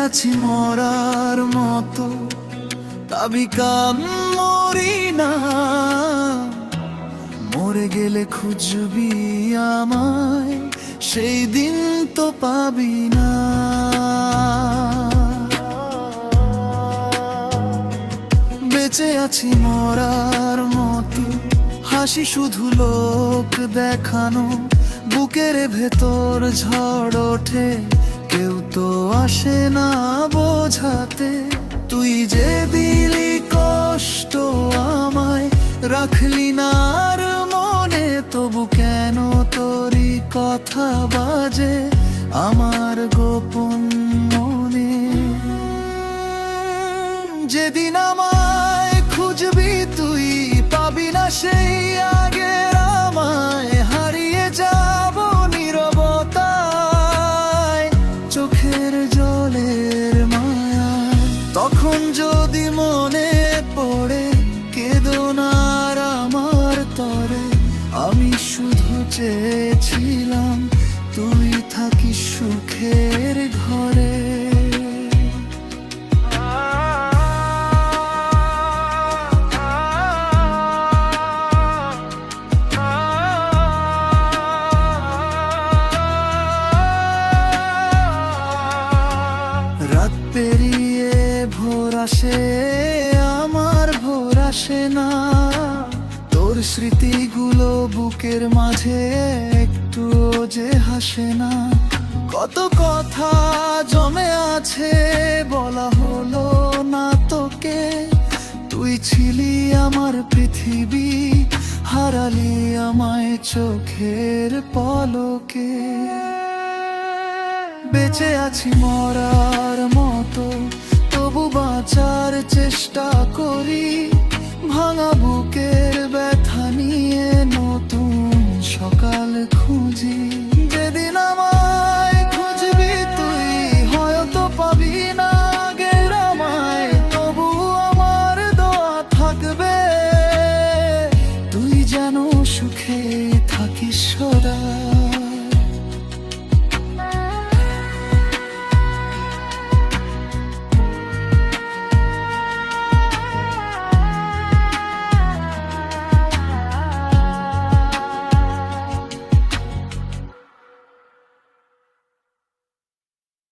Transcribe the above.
আছি মরার মতো, তবে কাম মরি না। মরে গেলে খুঁজবি আমায়, সেই দিন তো পাবি না। বেঁচে আছি মরার মতো, হাসি শুধু লোক দেখানো। বুকের ভেতর ঝড় ওঠে, কেউ তো আসে না বোঝাতে। তুই যে দিলি কষ্ট আমায়, রাখলি না আর মনে। তবু কেন তোরই কথা বাজে আমার গোপন মনে। যেদিন আমায় খুঁজবি তুই পাবি না সেই আগের আমায়। হারিয়ে যাব নীরবতায়, চোখের জলের মায়ায়। তখন যদি মনে পড়ে কেঁদো না আর আমার তরে। আমি শুধু চেয়েছিলাম তুই থাকিস সুখের ঘরে। রাত পেরিয়ে ভোর আসে, আমার ভোর আসে না। তোর স্মৃতিগুলো বুকের মাঝে একটু যে হাসে না। কত কথা জমে আছে বলা হলো না তোকে। তুই ছিলি আমার পৃথিবী, হারালি আমায় চোখের পলকে। বেঁচে আছি মরার মতো, তবু বাঁচার চেষ্টা করি।